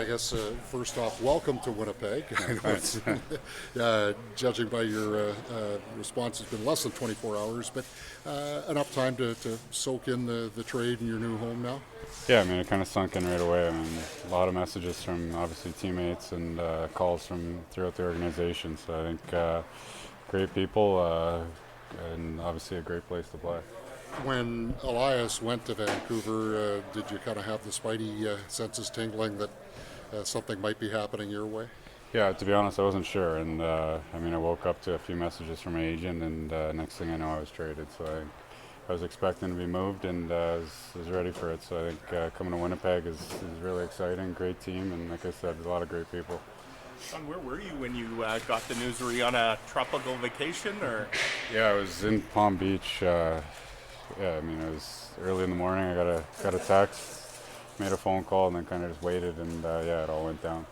I guess first off, welcome to Winnipeg. I know it's, judging by your response, it's been less than 24 hours, but enough time to soak in the trade in your new home now. Yeah, I mean, it kind of sunk in right away. I mean, a lot of messages from obviously teammates and calls from throughout the organization. So I think great people and obviously a great place to play. When Elias went to Vancouver, did you kind of have the spidey senses tingling that something might be happening your way? Yeah, to be honest, I wasn't sure, and I mean, I woke up to a few messages from my agent, and next thing I know, I was traded. So I was expecting to be moved, and was ready for it. So I think coming to Winnipeg is really exciting. Great team, and like I said, there's a lot of great people. Sean, where were you when you got the news? Were you on a tropical vacation, or? Yeah, I was in Palm Beach. Yeah, I mean, it was early in the morning. I got a text, made a phone call, and then kind of just waited, and yeah, it all went down.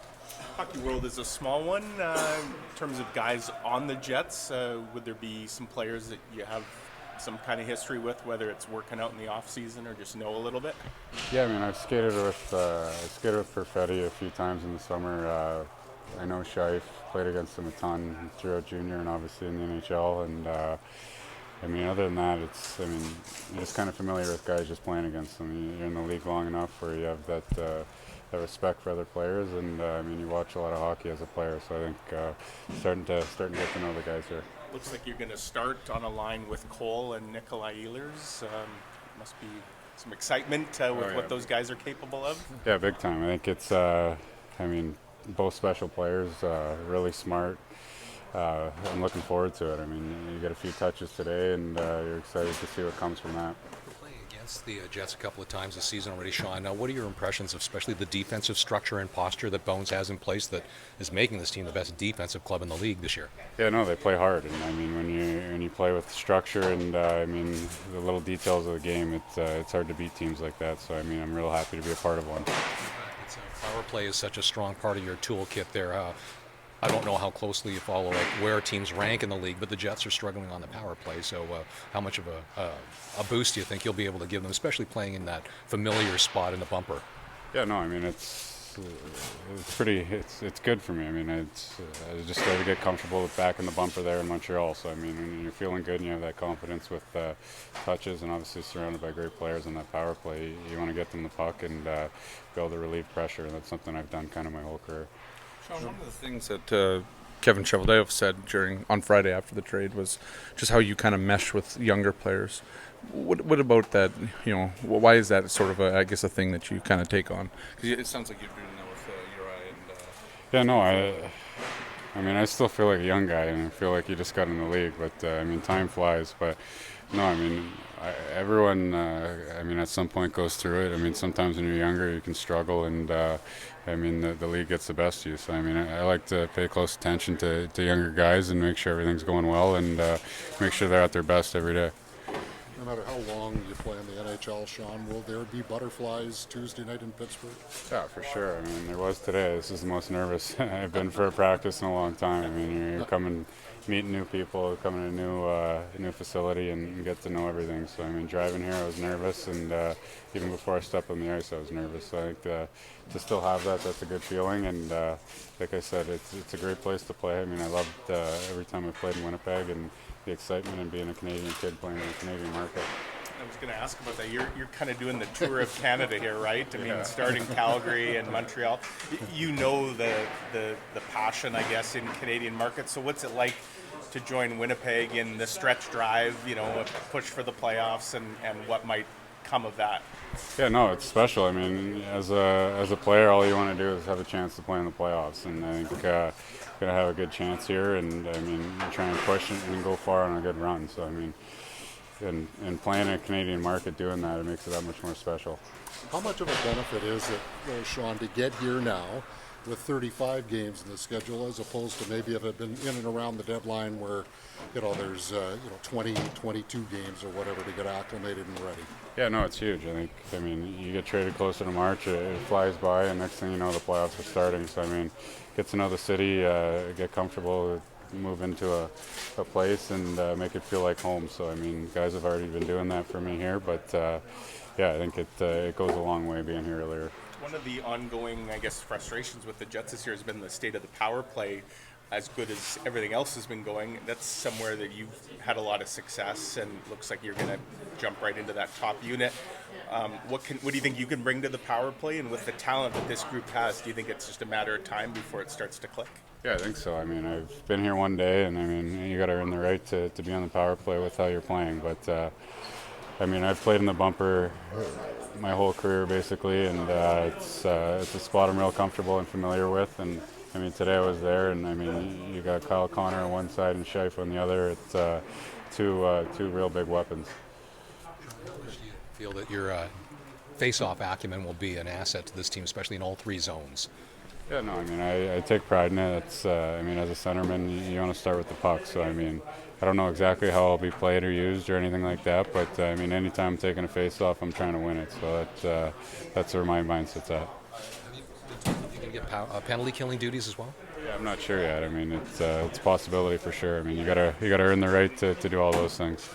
Hockey world is a small one in terms of guys on the Jets. Would there be some players that you have some kind of history with, whether it's working out in the off season or just know a little bit? Yeah, I mean, I've skated with Perfetti a few times in the summer. I know Scheif, played against him a ton throughout junior and obviously in the NHL, and I mean, other than that, you're just kind of familiar with guys just playing against them. You're in the league long enough where you have that respect for other players, and I mean, you watch a lot of hockey as a player. So I think starting to get to know the guys here. Looks like you're going to start on a line with Cole and Nikolai Ehlers. Must be some excitement with what those guys are capable of. Yeah, big time. I think it's, I mean, both special players, really smart. I'm looking forward to it. I mean, you get a few touches today, and you're excited to see what comes from that. Playing against the Jets a couple of times this season already, Sean. Now, what are your impressions of especially the defensive structure and posture that Bones has in place that is making this team the best defensive club in the league this year? Yeah, no, they play hard, and I mean, when you play with structure and I mean the little details of the game, it's hard to beat teams like that. So I mean, I'm real happy to be a part of one. Power play is such a strong part of your toolkit there. I don't know how closely you follow where teams rank in the league, but the Jets are struggling on the power play. So how much of a boost do you think you'll be able to give them, especially playing in that familiar spot in the bumper? Yeah, no, I mean, it's good for me. I mean, I just got to get comfortable back in the bumper there in Montreal. So I mean, when you're feeling good and you have that confidence with touches and obviously surrounded by great players on that power play, you want to get them the puck and be able to relieve pressure, and that's something I've done kind of my whole career. Sean, one of the things that Kevin Cheveldayoff said on Friday after the trade was just how you kind of mesh with younger players. What about that? You know, why is that sort of a thing that you kind of take on? Because it sounds like you're doing that with Uri and. Yeah, no, I mean, I still feel like a young guy, and I feel like you just got in the league. But I mean, time flies. But no, I mean, everyone, I mean, at some point goes through it. I mean, sometimes when you're younger, you can struggle, and I mean, the league gets the best of you. So I mean, I like to pay close attention to younger guys and make sure everything's going well, and make sure they're at their best every day. No matter how long you play in the NHL, Sean, will there be butterflies Tuesday night in Pittsburgh? Yeah, for sure. I mean, there was today. This is the most nervous I've been for a practice in a long time. I mean, you're coming, meeting new people, coming to a new facility, and get to know everything. So I mean, driving here, I was nervous, and even before I stepped on the ice, I was nervous. So I think to still have that's a good feeling. And like I said, it's a great place to play. I mean, I loved every time I played in Winnipeg, and the excitement and being a Canadian kid playing in the Canadian market. I was going to ask about that. You're kind of doing the tour of Canada here, right? I mean, starting Calgary and Montreal. You know the passion, I guess, in Canadian markets. So what's it like to join Winnipeg in the stretch drive, you know, a push for the playoffs and what might come of that? Yeah, no, it's special. I mean, as a player, all you want to do is have a chance to play in the playoffs, and I think going to have a good chance here, and I mean, try and push and go far on a good run. So I mean, and playing in a Canadian market, doing that, it makes it that much more special. How much of a benefit is it, Sean, to get here now with 35 games in the schedule, as opposed to maybe if it had been in and around the deadline where, you know, there's 20, 22 games or whatever to get acclimated and ready? Yeah, no, it's huge. I mean, you get traded closer to March, it flies by, and next thing you know, the playoffs are starting. So I mean, get to know the city, get comfortable, move into a place, and make it feel like home. So I mean, guys have already been doing that for me here, but yeah, I think it goes a long way being here earlier. One of the ongoing, I guess, frustrations with the Jets this year has been the state of the power play. As good as everything else has been going, that's somewhere that you've had a lot of success, and looks like you're going to jump right into that top unit. What do you think you can bring to the power play, and with the talent that this group has, do you think it's just a matter of time before it starts to click? Yeah, I think so. I mean, I've been here one day, and I mean, you got to earn the right to be on the power play with how you're playing. But I mean, I've played in the bumper my whole career basically, and it's a spot I'm real comfortable and familiar with. And I mean, today I was there, and I mean, you got Kyle Connor on one side and Scheif on the other. It's two real big weapons. Feel that your face-off acumen will be an asset to this team, especially in all three zones. Yeah, no, I mean, I take pride in it. It's, I mean, as a centerman, you want to start with the puck. So, I mean, I don't know exactly how I'll be played or used or anything like that, but, I mean, anytime I'm taking a face-off, I'm trying to win it. So that's where my mindset's at. You can get penalty killing duties as well? Yeah, I'm not sure yet. I mean, it's a possibility for sure. I mean, you gotta earn the right to do all those things.